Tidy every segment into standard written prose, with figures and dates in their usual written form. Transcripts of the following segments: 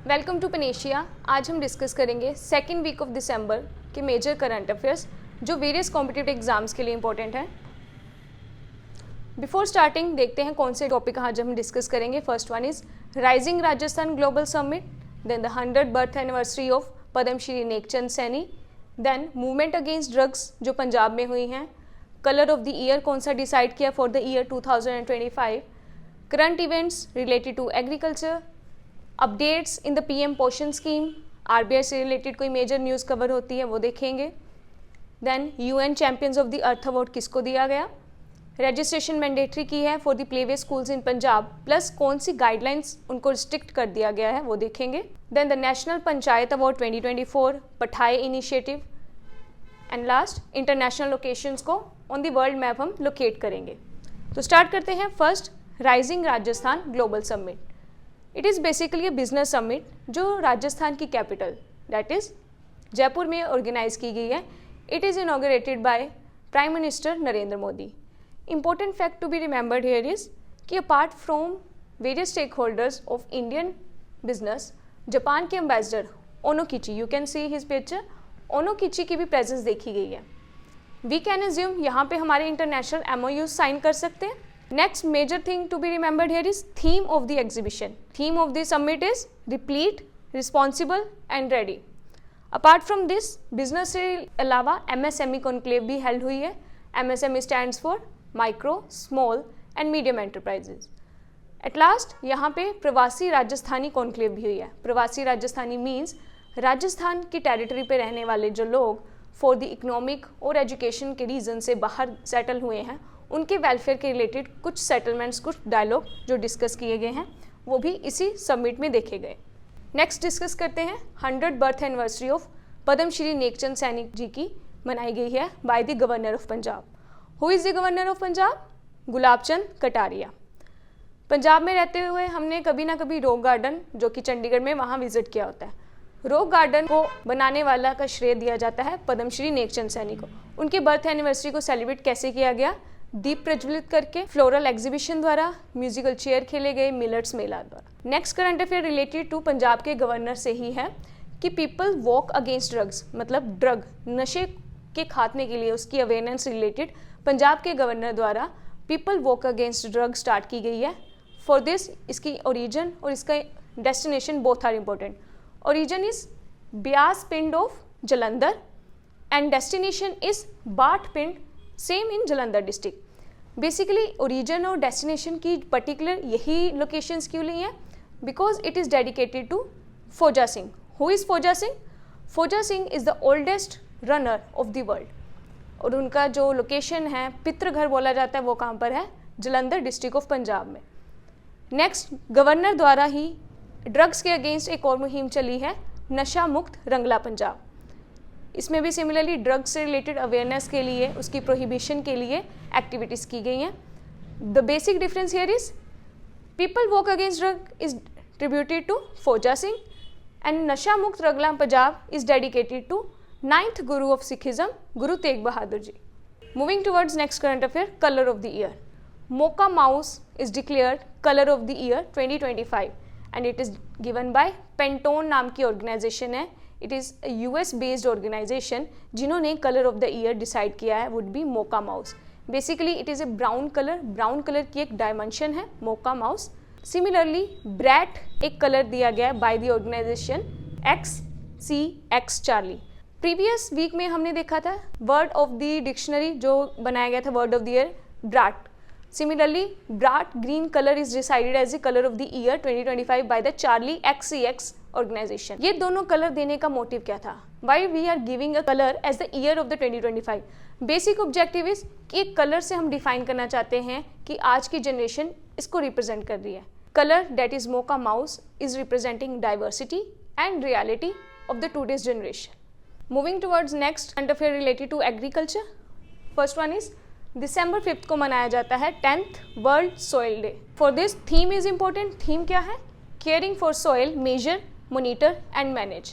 Welcome to Panacea. आज हम discuss करेंगे सेकेंड वीक ऑफ दिसंबर के मेजर करंट अफेयर्स जो वेरियस कॉम्पिटिटिव एग्जाम्स के लिए इंपॉर्टेंट हैं। बिफोर स्टार्टिंग देखते हैं कौन से टॉपिक आज हम डिस्कस करेंगे। First one is rising Rajasthan global summit, then the 100th birth anniversary of Padmashri Nekchand Saini, then movement against drugs जो पंजाब में हुई हैं, कलर ऑफ द ईयर कौन सा डिसाइड किया for the year 2025, current events related to agriculture, updates in the PM Poshan scheme, RBI से related कोई major news cover होती है वो देखेंगे। Then UN champions of the earth award किसको दिया गया, रजिस्ट्रेशन मैंडेटरी की है for the playway schools in Punjab, plus कौन सी गाइडलाइंस उनको रिस्ट्रिक्ट कर दिया गया है वो देखेंगे। Then the national panchayat award 2024, पठाए initiative, and last international locations को ऑन द वर्ल्ड मैप हम लोकेट करेंगे। तो स्टार्ट करते हैं। First, rising Rajasthan global summit. It is basically a business summit जो राजस्थान की कैपिटल दैट इज़ जयपुर में ऑर्गेनाइज की गई है। It is inaugurated by prime minister Narendra Modi. Important fact to be remembered here is कि apart from various stakeholders of Indian business, Japan के ambassador Onokichi, you can see his picture, Onokichi की भी presence देखी गई है। We can assume यहाँ पे हमारे इंटरनेशनल MOUs साइन कर सकते हैं। Next major thing to be remembered here is theme of the exhibition. Theme of the summit is replete, responsible and ready. Apart from this business से अलावा MSME conclave भी held हुई है। MSME stands for micro, small and medium enterprises. At last यहाँ पे प्रवासी Rajasthani conclave भी हुई है। प्रवासी राजस्थानी मीन्स राजस्थान की टेरिटरी पे रहने वाले जो लोग फॉर द इकोनॉमिक और एजुकेशन के रीज़न से बाहर सेटल हुए हैं, उनके वेलफेयर के रिलेटेड कुछ सेटलमेंट्स, कुछ डायलॉग जो डिस्कस किए गए हैं वो भी इसी समिट में देखे गए। नेक्स्ट डिस्कस करते हैं 100th birth anniversary of Padmashri Nekchand Saini ji की मनाई गई है by the governor of Punjab. Who is the governor of Punjab? Gulab Chand Kataria. Punjab में रहते हुए हमने कभी ना कभी रॉक गार्डन जो कि चंडीगढ़ में वहाँ विजिट किया होता है। रॉक गार्डन को बनाने वाला का श्रेय दिया जाता है पद्मश्री नेकचंद सैनी को। उनके बर्थ एनिवर्सरी को सेलिब्रेट कैसे किया गया? दीप प्रज्वलित करके, फ्लोरल एग्जीबिशन द्वारा, म्यूजिकल चेयर खेले गए, मिलट्स मेला द्वारा। Next current affair related to Punjab के गवर्नर से ही है कि पीपल वॉक अगेंस्ट ड्रग्स, मतलब ड्रग नशे के खात्मे के लिए उसकी अवेयरनेस रिलेटेड पंजाब के गवर्नर द्वारा people walk against drug start की गई है। फॉर दिस इसकी ओरिजिन और इसका destination both are important. Origin is Beas Pind of Jalandhar and destination is Baat Pind, same in Jalandhar district. Basically origin और डेस्टिनेशन की पर्टिकुलर यही लोकेशंस क्यों ली हैं? Because it is dedicated to Fauja Singh. Who is Fauja Singh? Fauja Singh is the oldest runner of the world और उनका जो location है, पितृघर बोला जाता है, वो कहाँ पर है? जलंधर डिस्ट्रिक्ट ऑफ पंजाब में। नेक्स्ट, गवर्नर द्वारा ही ड्रग्स के अगेंस्ट एक और मुहिम चली है, नशा मुक्त रंगला पंजाब। इसमें भी सिमिलरली ड्रग्स से रिलेटेड अवेयरनेस के लिए, उसकी प्रोहिबिशन के लिए एक्टिविटीज़ की गई हैं। The basic difference here is people walk against drug is tributed to Fauja Singh and Nasha Mukt Rangla Punjab is dedicated to 9th Guru of Sikhism, Guru Tegh Bahadur ji. Moving towards next current affair, colour of the year. Mocha mousse is declared colour of the year 2025 and it is given by Pantone नाम की organisation है। It is US based organisation जिन्होंने colour of the year decide किया है would be mocha mousse. Basically it is a brown colour, brown colour की एक dimension है mocha mousse. Similarly brat एक कलर दिया गया है by the organization XCX Charli. Previous week में हमने देखा था वर्ड ऑफ द डिक्शनरी जो बनाया गया था word of the year, ब्राट। Similarly, Brat green color is decided as the color of the year 2025 by the Charlie XCX organization. ये दोनों कलर देने का मोटिव क्या था? Why we are giving a color as the year of the 2025? Basic objective is कि एक colour से हम डिफाइन करना चाहते हैं कि आज की जनरेशन इसको रिप्रेजेंट कर रही है। Colour that is mocha mouse is representing diversity and reality of the today's generation. Moving towards next current affair related to agriculture. First one is December 5th को मनाया जाता है 10th world soil day. For this theme is important. Theme क्या है? Caring for soil, measure, monitor and manage.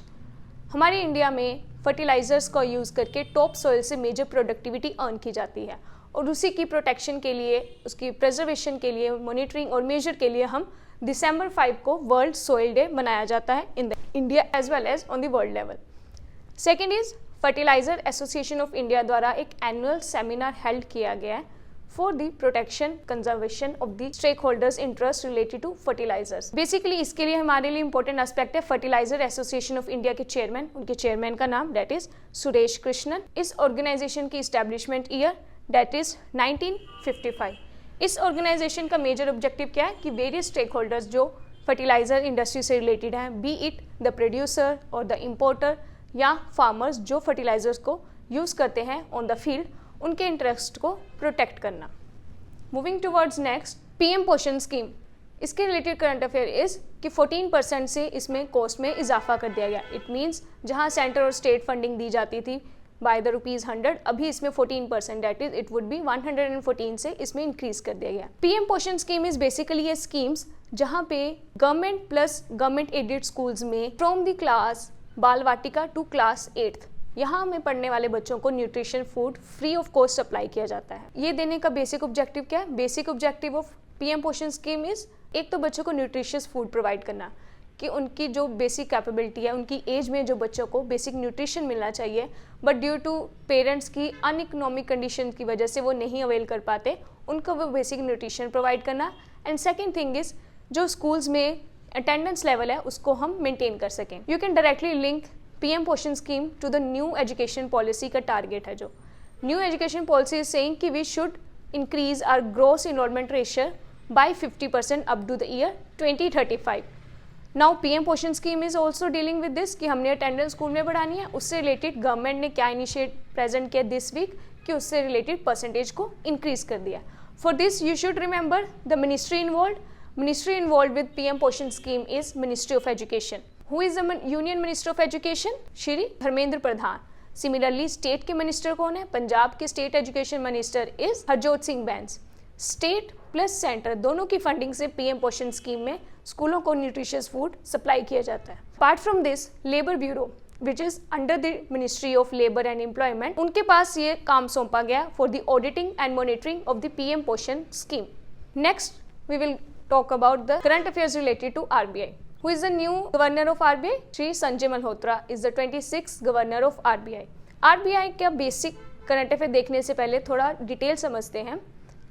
हमारे India में fertilisers का use करके टॉप सॉइल से मेजर प्रोडक्टिविटी अर्न की जाती है और उसी की प्रोटेक्शन के लिए, उसकी प्रिजर्वेशन के लिए, मॉनिटरिंग और मेजर के लिए हम दिसंबर 5 को वर्ल्ड सोइल डे मनाया जाता है in the India as well as on the world level. Second is fertiliser association of India द्वारा एक एनुअल सेमिनार हेल्ड किया गया है for the protection conservation of the stake holders interest related to fertilisers. Basically इसके लिए हमारे लिए important aspect है फर्टिलाइजर एसोसिएशन ऑफ इंडिया के चेयरमैन, उनके चेयरमैन का नाम दैट इज सुरेश कृष्णन। इस ऑर्गेनाइजेशन की इस्टेब्लिशमेंट ईयर दैट इज 1955। इस ऑर्गेनाइजेशन का मेजर ऑब्जेक्टिव क्या है कि वेरियस स्टेक होल्डर्स जो फर्टिलाइजर इंडस्ट्री से रिलेटेड हैं, बी इट द प्रोड्यूसर और द इम्पोर्टर या फार्मर्स जो फर्टिलाइजर्स को यूज़ करते हैं ऑन द फील्ड, उनके इंटरेस्ट को प्रोटेक्ट करना। Moving towards next, PM Poshan scheme. इसके रिलेटेड करंट अफेयर इज कि 14% से इसमें कॉस्ट में इजाफा कर दिया गया। इट मीन्स जहां सेंटर और स्टेट फंडिंग दी जाती थी बाय द ₹100, अभी इसमें 14% that is it would be 114 से इसमें इंक्रीज कर दिया गया। PM Poshan scheme is basically ये स्कीम्स जहां पे government plus government aided schools में फ्रॉम द क्लास बाल वाटिका टू क्लास 8th यहाँ में पढ़ने वाले बच्चों को nutrition food free of cost supply किया जाता है। ये देने का बेसिक ऑब्जेक्टिव क्या है? Basic objective of PM Poshan scheme is एक तो बच्चों को न्यूट्रिशियस फूड प्रोवाइड करना, कि उनकी जो बेसिक कैपेबिलिटी है, उनकी एज में जो बच्चों को बेसिक न्यूट्रिशन मिलना चाहिए, बट ड्यू टू पेरेंट्स की अनइकोनॉमिक कंडीशन की वजह से वो नहीं अवेल कर पाते, उनको वो बेसिक न्यूट्रिशन प्रोवाइड करना। एंड सेकेंड थिंग इज जो स्कूल्स में अटेंडेंस लेवल है उसको हम मेंटेन कर सकें। You can directly link PM Poshan scheme to the new education policy का टारगेट है। जो new education policy is saying कि we should increase our gross enrolment ratio by 50% up to the year 2035। Now PM Poshan scheme is also dealing with this कि हमने attendance school में बढ़ानी है। उससे रिलेटेड गवर्नमेंट ने क्या इनिशिएट प्रेजेंट किया दिस वीक कि उससे रिलेटेड परसेंटेज को इंक्रीज कर दिया। For this you should remember the ministry involve. Ministry involved with PM Poshan scheme is Ministry of Education. Who is the Union Minister of Education? Shri Dharmendra Pradhan. Similarly, state के minister कौन है? पंजाब के state education minister is Harjot Singh Bains. State plus centre दोनों की funding से PM Poshan scheme में स्कूलों को न्यूट्रिशियस फूड सप्लाई किया जाता है। Apart from this, labour bureau which is under the ministry of labour and employment, उनके पास ये काम सौंपा गया for the auditing and monitoring of the PM Poshan scheme. Next we will talk about the current affairs related to RBI. Who is the new governor of RBI? Shri Sanjay Malhotra is the 26th governor of RBI. RBI का basic current affair देखने से पहले थोड़ा detail समझते हैं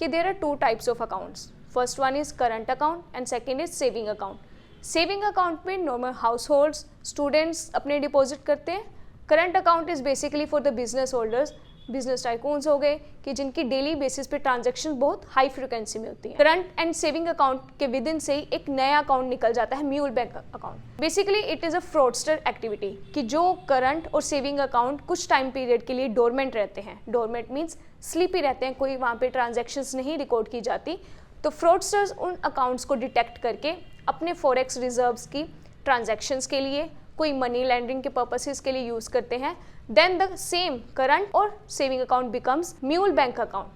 कि there are two types of accounts. First one is current account and second is saving account. Saving account में normal households, students अपने deposit करते हैं. Current account is basically for the business holders. Business tycoons हो गए कि जिनकी daily basis पे transaction बहुत हाई फ्रिक्वेंसी में होती है। करंट एंड सेविंग अकाउंट के विद इन से ही एक नया अकाउंट निकल जाता है, mule bank account. Basically it is a fraudster activity कि जो करंट और सेविंग अकाउंट कुछ टाइम पीरियड के लिए डोरमेंट रहते हैं। डोरमेंट मीन्स स्लीपी रहते हैं, कोई वहाँ पे ट्रांजेक्शन्स नहीं रिकॉर्ड की जाती। तो फ्रॉडस्टर्स उन अकाउंट्स को डिटेक्ट करके अपने फॉरेक्स रिजर्व्स की ट्रांजेक्शन्स के लिए, कोई मनी लैंडरिंग के पर्पसेस के लिए यूज़ करते हैं। देन द सेम करंट और saving account becomes mule bank account,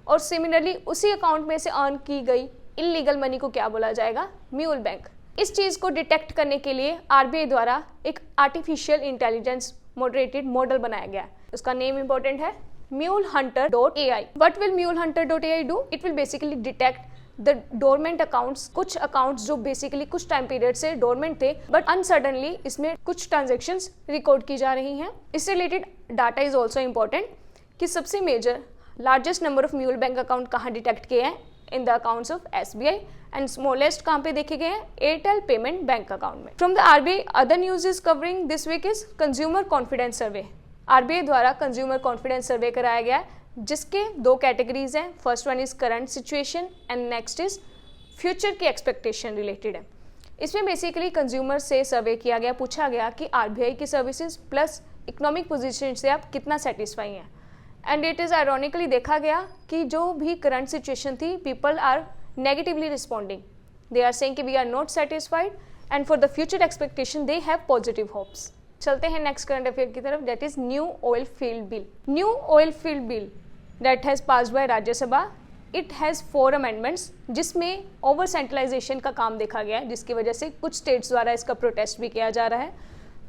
और सिमिलरली उसी अकाउंट में से अर्न की गई इलीगल मनी को क्या बोला जाएगा? Mule bank. इस चीज़ को डिटेक्ट करने के लिए आरबीआई द्वारा एक आर्टिफिशियल इंटेलिजेंस मॉडरेटेड मॉडल बनाया गया है। उसका नेम इंपॉर्टेंट है MuleHunter.ai. What will MuleHunter.ai do? It will basically detect the dormant accounts, कुछ अकाउंट्स जो बेसिकली कुछ टाइम पीरियड से डोरमेंट थे बट अनसडनली इसमें कुछ ट्रांजेक्शन्स रिकॉर्ड की जा रही हैं। इससे related data is also important कि सबसे major largest number of mule bank account कहाँ डिटेक्ट किए हैं? In the accounts of SBI, and smallest कहाँ पे देखे गए हैं? एयरटेल पेमेंट बैंक अकाउंट में। From the RBI other news is covering this week is consumer confidence survey. RBI द्वारा कंज्यूमर कॉन्फिडेंस सर्वे कराया गया है जिसके दो कैटेगरीज हैं। First one is current situation and next is future की expectation related है। इसमें बेसिकली कंज्यूमर से सर्वे किया गया, पूछा गया कि आरबीआई की सर्विसेज प्लस इकोनॉमिक पोजीशन से आप कितना सेटिस्फाई हैं। एंड इट इज़ आयरॉनिकली देखा गया कि जो भी करंट सिचुएशन थी, people are negatively responding, they are saying कि we are not satisfied, and for the future expectation they have positive hopes. चलते हैं नेक्स्ट करंट अफेयर की तरफ, that is new oil field bill. New oil field bill that has passed by Rajya Sabha, it has 4 amendments जिसमें over centralisation का काम देखा गया है, जिसकी वजह से कुछ स्टेट्स द्वारा इसका प्रोटेस्ट भी किया जा रहा है।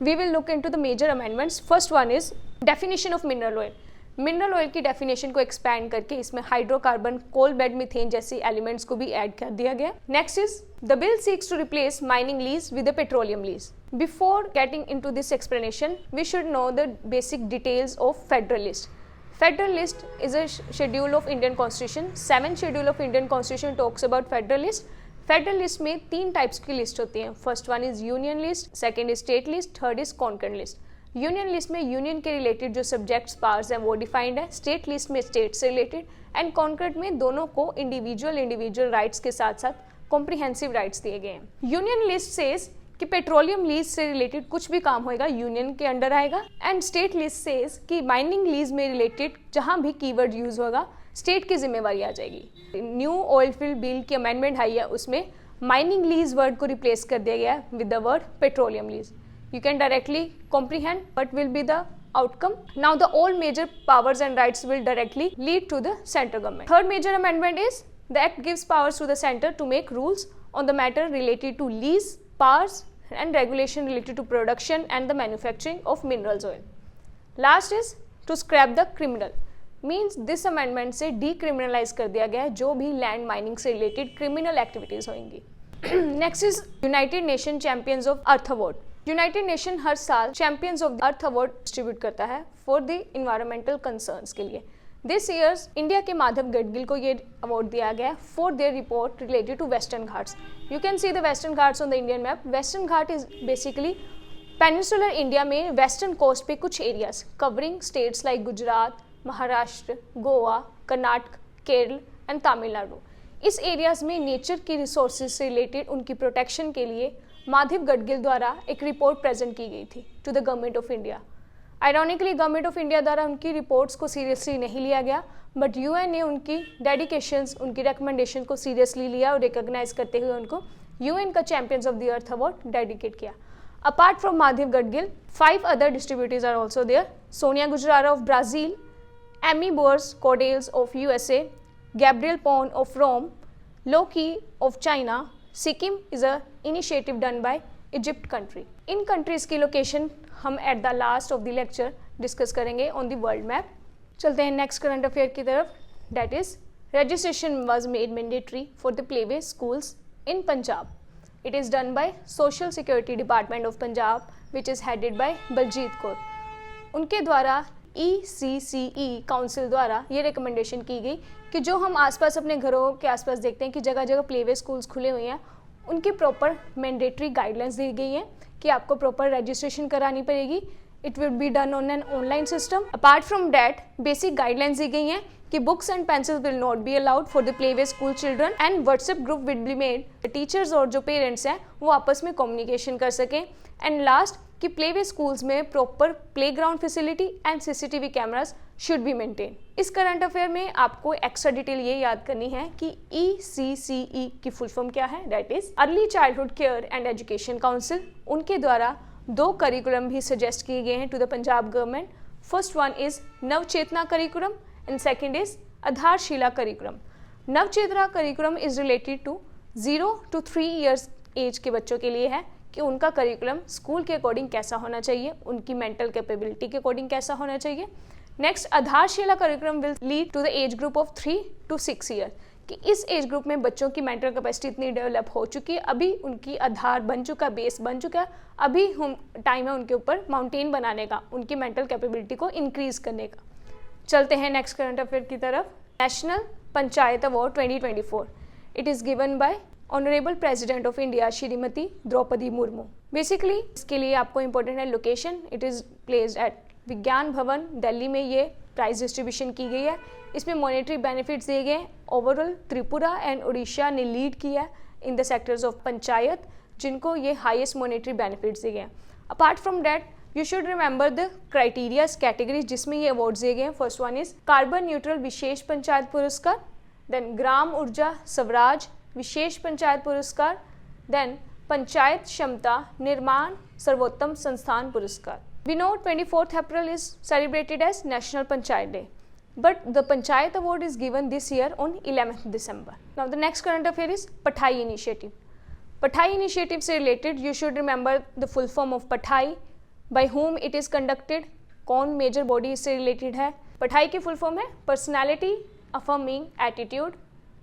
We will look into the major amendments. First one is definition of mineral oil. Mineral oil की डेफिनेशन को एक्सपैंड करके इसमें हाइड्रोकार्बन, कोल बेड मीथेन जैसी एलिमेंट्स को भी ऐड कर दिया गया। Next is the bill seeks to replace mining lease with a petroleum lease. Before getting into this explanation we should know the basic details of federal list. Federal list is a schedule of Indian Constitution. 7th schedule of Indian Constitution talks about Federal list. Federal list में 3 types की list होती हैं। First one is union list, second is state list, third is concurrent list. Union list में union के related जो subjects powers हैं वो defined है, स्टेट लिस्ट में स्टेट से रिलेटेड, एंड कॉन्करेंट में दोनों को इंडिविजुअल राइट्स के साथ साथ कॉम्प्रिहेंसिव राइट्स दिए गए हैं। यूनियन लिस्ट सेज कि पेट्रोलियम लीज से रिलेटेड कुछ भी काम होएगा यूनियन के अंडर आएगा, एंड स्टेट लिस्ट सेज कि माइनिंग लीज में रिलेटेड जहां भी कीवर्ड यूज होगा स्टेट की जिम्मेवारी आ जाएगी। न्यू ऑयल फील्ड बिल की अमेंडमेंट आई है, उसमें माइनिंग लीज वर्ड को रिप्लेस कर दिया गया है with the word petroleum lease. You can directly comprehend what will be the outcome. Now the all major powers and rights will directly lead to the central government. Third major amendment is the act gives powers to the center to make rules on the matter related to lease, powers and regulation related to production and the manufacturing of minerals oil. Last is to scrap the criminal, means this amendment से decriminalize कर दिया गया है जो भी land mining से related criminal activities होंगी। Next is United Nation Champions of Earth Award. United Nation हर साल champions of the earth award distribute करता है फॉर द इन्वायरमेंटल कंसर्न्स के लिए। दिस ईयर्स इंडिया के माधव गडगिल को ये अवार्ड दिया गया for their report related to western ghats. You can see the western ghats on the Indian map. Western ghat is basically peninsular India में western coast पे कुछ areas covering states like Gujarat, Maharashtra, Goa, Karnataka, Kerala and Tamil Nadu. इस areas में nature की resources से related उनकी protection के लिए माधव गडगिल द्वारा एक रिपोर्ट प्रेजेंट की गई थी to the government of India. Ironically government of India द्वारा उनकी रिपोर्ट्स को सीरियसली नहीं लिया गया, बट यूएन ने उनकी डेडिकेशंस, उनकी रिकमेंडेशन को सीरियसली लिया और रिकॉग्नाइज करते हुए उनको यूएन का champions of the earth award dedicate किया। Apart from Madhav Gadgil 5 other distributors are also there. Sonia Guajajara of Brazil, Amy Bowers Cordalis of USA, Gabriel Paun of Rome, Loki of China, Sekem is a initiative done by Egypt country. इन countries की location हम at the last of the lecture discuss करेंगे on the world map. चलते हैं next current affair की तरफ, that is registration was made mandatory for the playway schools in Punjab. It is done by social security department of Punjab which is headed by Baljit Kaur. उनके द्वारा ECCE council द्वारा ये recommendation की गई कि जो हम आसपास अपने घरों के आसपास देखते हैं कि जगह जगह प्लेवे स्कूल्स खुले हुए हैं, उनकी प्रॉपर मैंडेटरी गाइडलाइंस दी गई हैं कि आपको प्रॉपर रजिस्ट्रेशन करानी पड़ेगी। It will be done on an online system. Apart from that basic guidelines दी गई हैं कि books and pencils will not be allowed for the playway school children and WhatsApp group will be made. Teachers और जो parents हैं वो आपस में कम्युनिकेशन कर सकें। एंड लास्ट कि प्लेवे स्कूल्स में proper playground facility and CCTV cameras should be maintain. इस करंट अफेयर में आपको एक्स्ट्रा डिटेल ये याद करनी है कि ECCE की फुल फॉर्म क्या है, that is early childhood care and education council. उनके द्वारा 2 करिकुलम भी सजेस्ट किए गए हैं to the Punjab government. First one is Navchetna curriculum and second is Aadharshila curriculum. Navchetna curriculum is related to 0 to 3 years age के बच्चों के लिए है कि उनका करिकुलम स्कूल के अकॉर्डिंग कैसा होना चाहिए, उनकी मेंटल कैपेबिलिटी के अकॉर्डिंग कैसा होना चाहिए। Next Aadharshila curriculum will lead to the age group of 3 to 6 years कि इस एज ग्रुप में बच्चों की मेंटल कैपेसिटी इतनी डेवलप हो चुकी है, अभी उनकी आधार बन चुका, बेस बन चुका है, अभी हम टाइम है उनके ऊपर माउंटेन बनाने का, उनकी मेंटल कैपेबिलिटी को इंक्रीज करने का। चलते हैं नेक्स्ट करंट अफेयर की तरफ। National panchayat award 2024 it is given by honourable president of India Shrimati Draupadi Murmu. Basically इसके लिए आपको इंपॉर्टेंट है location, it is placed at Vigyan Bhavan Delhi में ये प्राइज डिस्ट्रीब्यूशन की गई है। इसमें मॉनेटरी बेनिफिट्स दिए गए। ओवरऑल त्रिपुरा एंड उड़ीसा ने लीड किया in the sectors of panchayat, जिनको ये हाईएस्ट मॉनेटरी बेनिफिट्स दिए गए हैं। Apart from that you should remember the criterias categories जिसमें ये अवार्ड्स दिए गए हैं। First one is carbon neutral Vishesh Panchayat Puraskar, then ग्राम ऊर्जा स्वराज विशेष पंचायत पुरस्कार, देन पंचायत क्षमता निर्माण सर्वोत्तम संस्थान पुरस्कार। We know 24th April is celebrated as National Panchayat Day, but the Panchayat Award is given this year on 11th December. Now the next current affair is Pathai Initiative. Pathai Initiative से related you should remember the full form of Pathai, by whom it is conducted, कौन major body इससे related है, पढ़ाई की full form है personality affirming attitude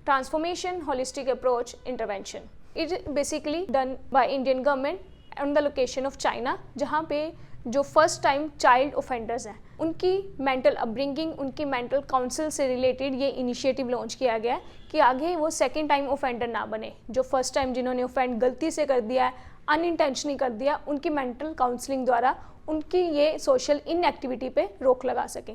transformation holistic approach intervention. It is basically done by Indian government on the location of China, जहाँ पे जो first time child offenders हैं उनकी मेंटल अपब्रिंगिंग, उनकी मेंटल काउंसिल से रिलेटेड ये इनिशिएटिव लॉन्च किया गया है कि आगे वो सेकेंड टाइम ऑफेंडर ना बने. जो फर्स्ट टाइम जिन्होंने ऑफेंड गलती से कर दिया है, अनइंटेंशनली कर दिया, उनकी मेंटल काउंसलिंग द्वारा उनकी ये सोशल इनएक्टिविटी पे रोक लगा सके.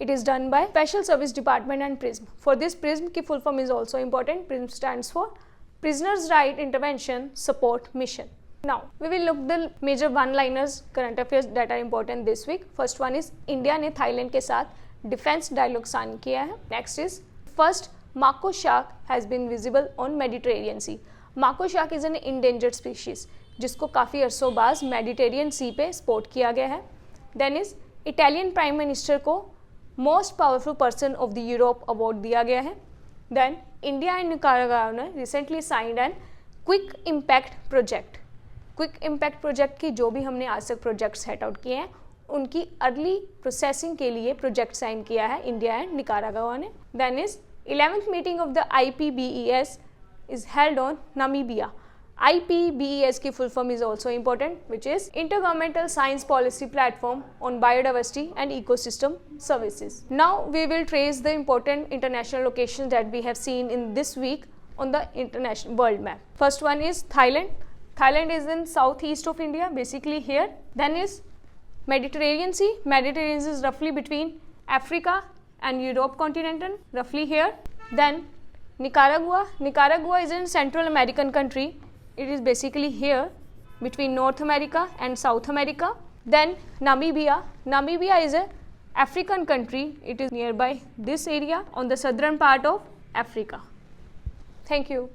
It is done by special service department and prism. For this prism की full form is also important. Prism stands for prisoners right intervention support mission. Now we will look the major one-liners current affairs that are important this week. First one is India ने Thailand के साथ defence dialogue sign किया है. Next is first mako shark has been visible on Mediterranean Sea. Mako shark is an endangered species जिसको काफ़ी अरसों बाद Mediterranean सी पे spot किया गया है. Then is Italian prime minister को most powerful person of the Europe award दिया गया है. Then इंडिया एंड निकारागुआ ने recently signed an quick impact project. Quick impact project की जो भी हमने आज तक प्रोजेक्ट सेट आउट किए हैं उनकी अर्ली प्रोसेसिंग के लिए प्रोजेक्ट साइन किया है इंडिया एंड निकारागुआ ने. Then is 11th meeting of the IPBES is held on Namibia. IPBES की full form is also important which is intergovernmental science policy platform on biodiversity and ecosystem services. Now we will trace the important international location that we have seen in this week on the international world map. First one is Thailand. Thailand is in southeast of India, basically here. Then is Mediterranean Sea. Mediterranean Sea is roughly between Africa and Europe continental, roughly here. Then Nicaragua. Nicaragua is in Central American country. It is basically here between North America and South America. Then Namibia. Namibia is a African country. It is nearby this area on the southern part of Africa. Thank you.